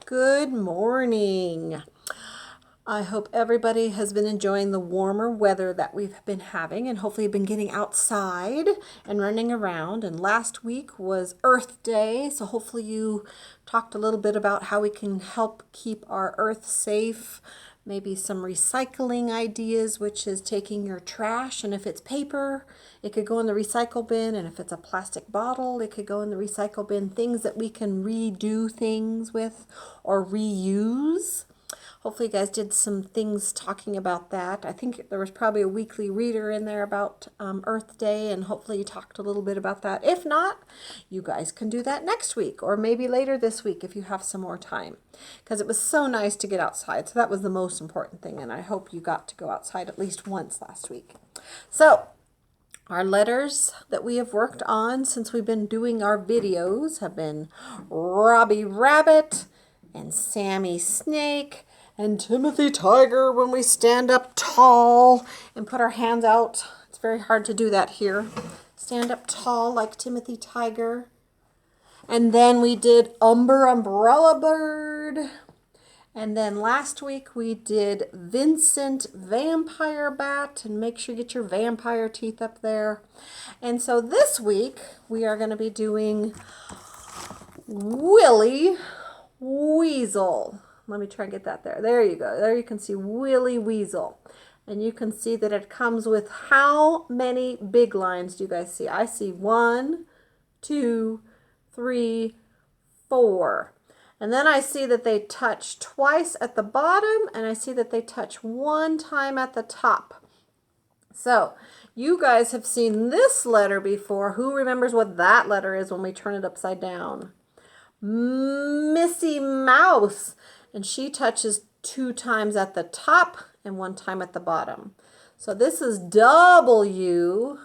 Good morning. I hope everybody has been enjoying the warmer weather that we've been having and hopefully been getting outside and running around. And last week was Earth Day, so hopefully you talked a little bit about how we can help keep our earth safe. Maybe some recycling ideas, which is taking your trash, and if it's paper, it could go in the recycle bin, and if it's a plastic bottle, it could go in the recycle bin. Things that we can redo things with or reuse. Hopefully you guys did some things talking about that. I think there was probably a weekly reader in there about Earth Day, and hopefully you talked a little bit about that. If not, you guys can do that next week or maybe later this week if you have some more time, because it was so nice to get outside. So that was the most important thing, and I hope you got to go outside at least once last week. So our letters that we have worked on since we've been doing our videos have been Robbie Rabbit and Sammy Snake and Timothy Tiger when we stand up tall and put our hands out. It's very hard to do that here. Stand up tall like Timothy Tiger. And then we did Umbrella Bird. And then last week we did Vincent Vampire Bat, and make sure you get your vampire teeth up there. And so this week we are going to be doing Willie Weasel. Let me try and get that there. There you go. There you can see Willie Weasel. And you can see that it comes with how many big lines do you guys see? I see 1, 2, 3, 4. And then I see that they touch twice at the bottom, and I see that they touch one time at the top. So you guys have seen this letter before. Who remembers what that letter is when we turn it upside down? Missy Mouse. And she touches 2 times at the top and 1 time at the bottom. So this is W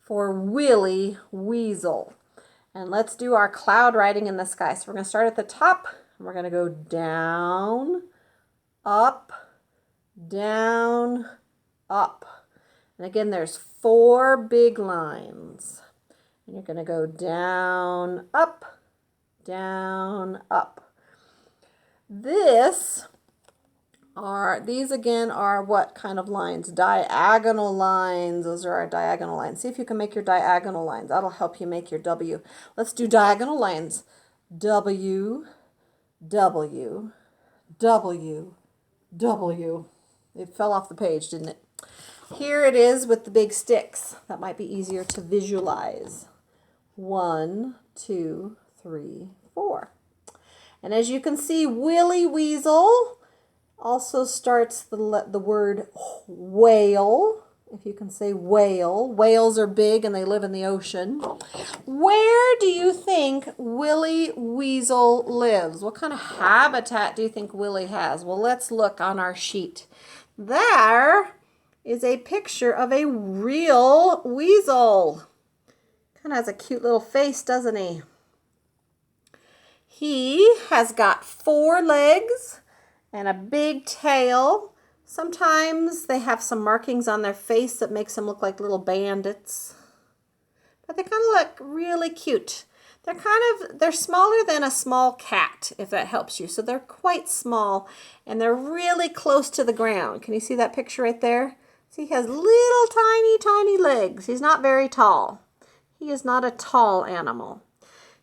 for Willie Weasel. And let's do our cloud writing in the sky. So we're going to start at the top, and we're going to go down, up, down, up. And again, there's 4 big lines. And you're going to go down, up, down, up. These again are what kind of lines? Diagonal lines. Those are our diagonal lines. See if you can make your diagonal lines. That'll help you make your W. Let's do diagonal lines. W, W, W, W. It fell off the page, didn't it? Here it is with the big sticks. That might be easier to visualize. 1, 2, 3, 4. And as you can see, Willie Weasel also starts the word whale, if you can say whale. Whales are big and they live in the ocean. Where do you think Willie Weasel lives? What kind of habitat do you think Willie has? Well, let's look on our sheet. There is a picture of a real weasel. Kind of has a cute little face, doesn't he? He has got 4 legs and a big tail. Sometimes they have some markings on their face that makes them look like little bandits. But they kind of look really cute. They're smaller than a small cat, if that helps you. So they're quite small, and they're really close to the ground. Can you see that picture right there? See, he has little tiny, tiny legs. He's not very tall. He is not a tall animal.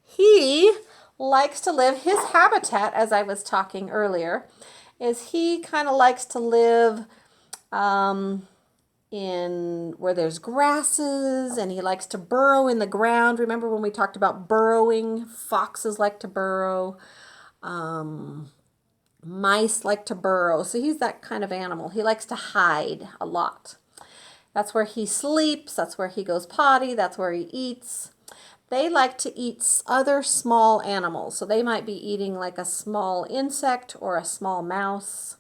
He likes to live, his habitat, as I was talking earlier, is he kind of likes to live in where there's grasses, and he likes to burrow in the ground. Remember when we talked about burrowing? Foxes like to burrow. Mice like to burrow. So he's that kind of animal. He likes to hide a lot. That's where he sleeps. That's where he goes potty. That's where he eats. They like to eat other small animals. So they might be eating like a small insect or a small mouse.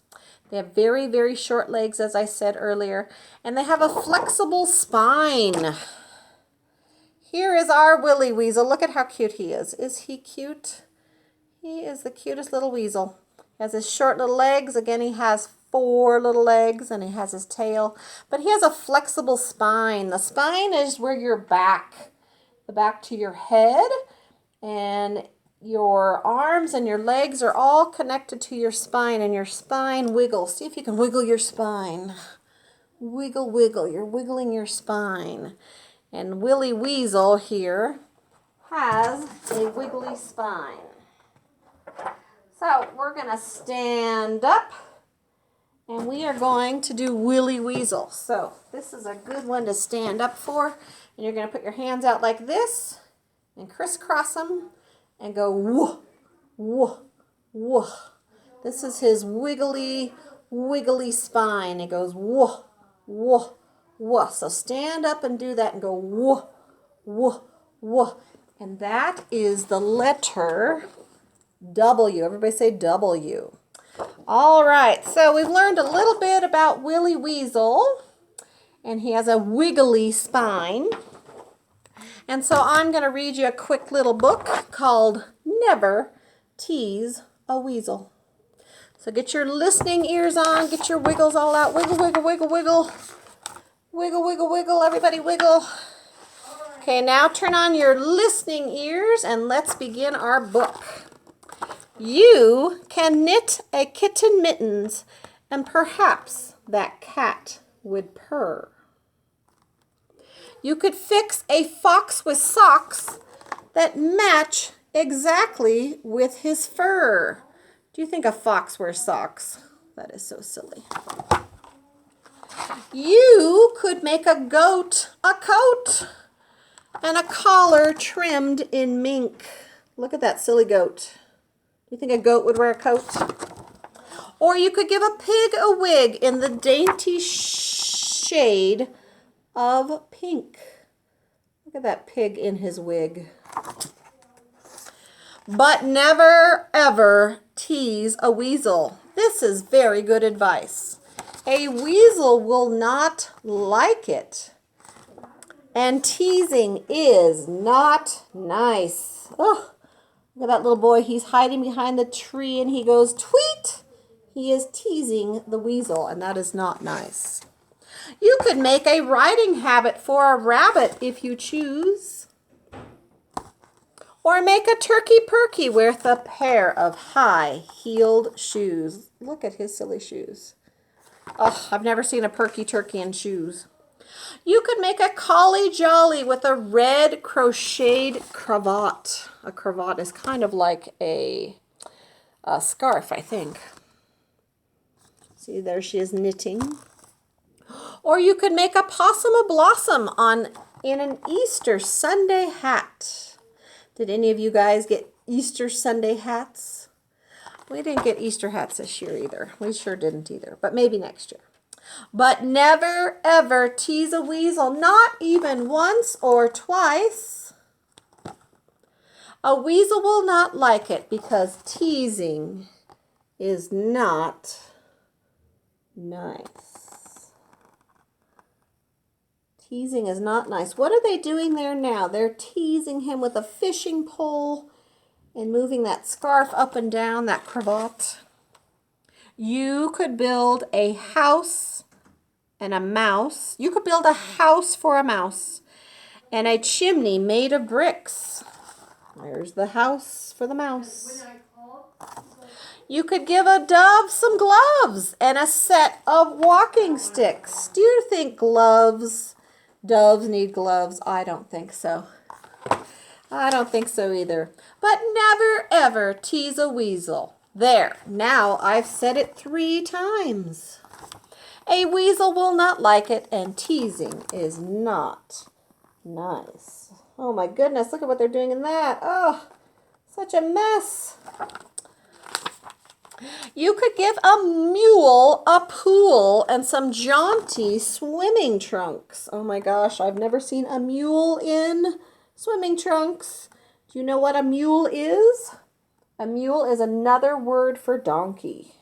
They have very, very short legs, as I said earlier, and they have a flexible spine. Here is our Willie Weasel. Look at how cute he is. Is he cute? He is the cutest little weasel. He has his short little legs. Again, he has 4 little legs, and he has his tail. But he has a flexible spine. The spine is where your back, the back to your head, and your arms and your legs are all connected to your spine, and your spine wiggles. See if you can wiggle your spine. Wiggle, wiggle. You're wiggling your spine. And Willie Weasel here has a wiggly spine. So we're going to stand up, and we are going to do Willie Weasel. So this is a good one to stand up for. And you're going to put your hands out like this and crisscross them and go whoa, whoa, whoa. This is his wiggly, wiggly spine. It goes whoa, whoa, whoa. So stand up and do that and go whoa, whoa, whoa. And that is the letter W. Everybody say W. All right, so we've learned a little bit about Willie Weasel, and he has a wiggly spine. And so I'm going to read you a quick little book called Never Tease a Weasel. So get your listening ears on, get your wiggles all out. Wiggle, wiggle, wiggle, wiggle. Wiggle, wiggle, wiggle, everybody wiggle. Okay, now turn on your listening ears and let's begin our book. You can knit a kitten mittens, and perhaps that cat would purr. You could fix a fox with socks that match exactly with his fur. Do you think a fox wears socks? That is so silly. You could make a goat a coat and a collar trimmed in mink. Look at that silly goat. Do you think a goat would wear a coat? Or you could give a pig a wig in the dainty shade of pink. Look at that pig in his wig. But never, ever tease a weasel. This is very good advice. A weasel will not like it. And teasing is not nice. Oh, look at that little boy. He's hiding behind the tree and he goes, tweet. He is teasing the weasel, and that is not nice. You could make a riding habit for a rabbit if you choose. Or make a turkey perky with a pair of high-heeled shoes. Look at his silly shoes. Oh, I've never seen a perky turkey in shoes. You could make a collie jolly with a red crocheted cravat. A cravat is kind of like a scarf, I think. See, there she is knitting. Or you could make a possum a blossom in an Easter Sunday hat. Did any of you guys get Easter Sunday hats? We didn't get Easter hats this year either. We sure didn't either, but maybe next year. But never, ever tease a weasel, not even once or twice. A weasel will not like it because teasing is not nice. Teasing is not nice. What are they doing there now? They're teasing him with a fishing pole and moving that scarf up and down, that cravat. You could build a house and a mouse. You could build a house for a mouse and a chimney made of bricks. There's the house for the mouse. You could give a dove some gloves and a set of walking sticks. Do you think doves need gloves? I don't think so. I don't think so either. But never, ever tease a weasel. There, now I've said it 3 times. A weasel will not like it, and teasing is not nice. Oh my goodness, look at what they're doing in that. Oh, such a mess. You could give a mule a pool and some jaunty swimming trunks. Oh my gosh, I've never seen a mule in swimming trunks. Do you know what a mule is? A mule is another word for donkey.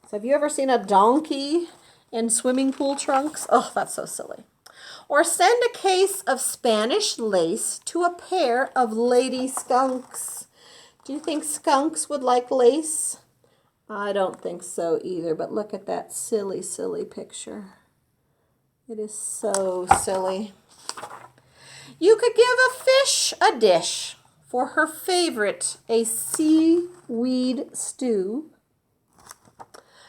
So have you ever seen a donkey in swimming pool trunks? Oh, that's so silly. Or send a case of Spanish lace to a pair of lady skunks. Do you think skunks would like lace? I don't think so either, but look at that silly, silly picture. It is so silly. You could give a fish a dish for her favorite, a seaweed stew.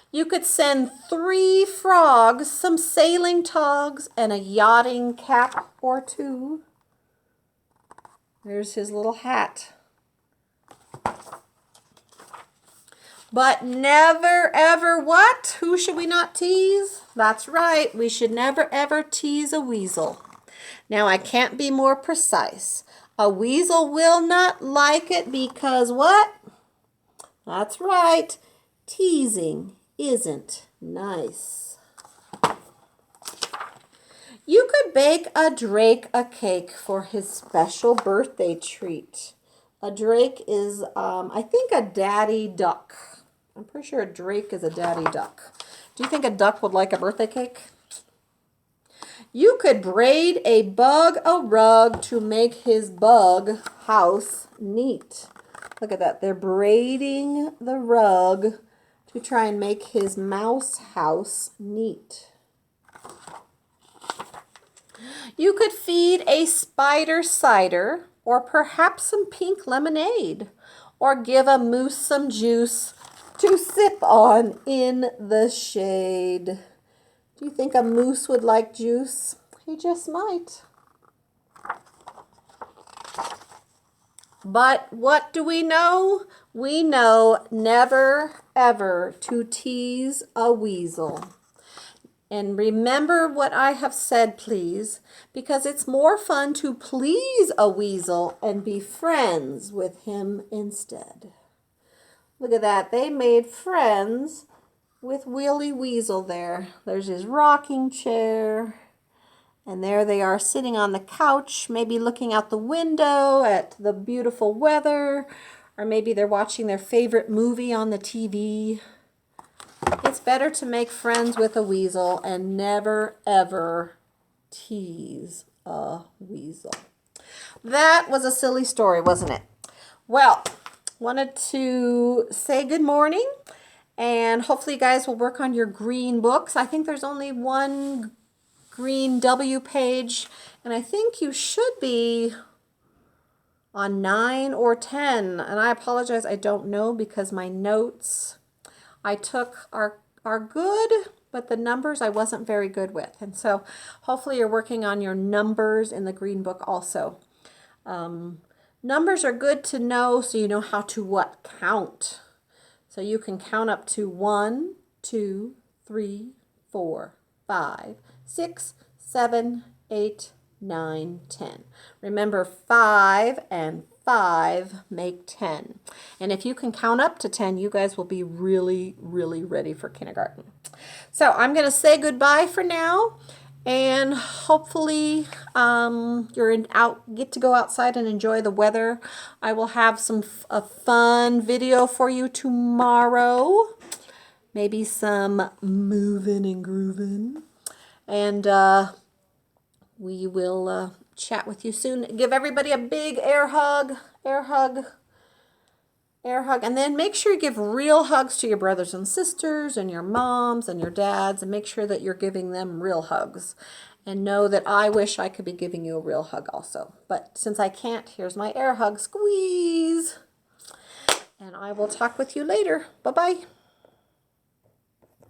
You could send 3 frogs, some sailing togs, and a yachting cap or 2. There's his little hat. But never, ever what? Who should we not tease? That's right, we should never, ever tease a weasel. Now, I can't be more precise. A weasel will not like it because what? That's right, teasing isn't nice. You could bake a drake a cake for his special birthday treat. A drake is, I think, a daddy duck. I'm pretty sure a drake is a daddy duck. Do you think a duck would like a birthday cake? You could braid a bug a rug to make his bug house neat. Look at that. They're braiding the rug to try and make his mouse house neat. You could feed a spider cider or perhaps some pink lemonade, or give a moose some juice to sip on in the shade. Do you think a moose would like juice? He just might. But what do we know? We know never, ever to tease a weasel. And remember what I have said, please, because it's more fun to please a weasel and be friends with him instead. Look at that. They made friends with Willie Weasel there. There's his rocking chair. And there they are sitting on the couch, maybe looking out the window at the beautiful weather. Or maybe they're watching their favorite movie on the TV. It's better to make friends with a weasel and never, ever tease a weasel. That was a silly story, wasn't it? Well, wanted to say good morning, and hopefully you guys will work on your green books. I think there's only one green W page, and I think you should be on 9 or 10, and I apologize, I don't know, because my notes I took are good, but the numbers I wasn't very good with. And so hopefully you're working on your numbers in the green book also. Numbers are good to know so you know how to what? Count. So you can count up to 1, 2, 3, 4, 5, 6, 7, 8, 9, 10. Remember, 5 and 5 make 10. And if you can count up to 10, you guys will be really, really ready for kindergarten. So I'm going to say goodbye for now. And hopefully get to go outside and enjoy the weather. I will have a fun video for you tomorrow. Maybe some moving and grooving. And we will chat with you soon. Give everybody a big air hug. Air hug. Air hug. And then make sure you give real hugs to your brothers and sisters and your moms and your dads, and make sure that you're giving them real hugs. And know that I wish I could be giving you a real hug also. But since I can't, here's my air hug. Squeeze. And I will talk with you later. Bye-bye.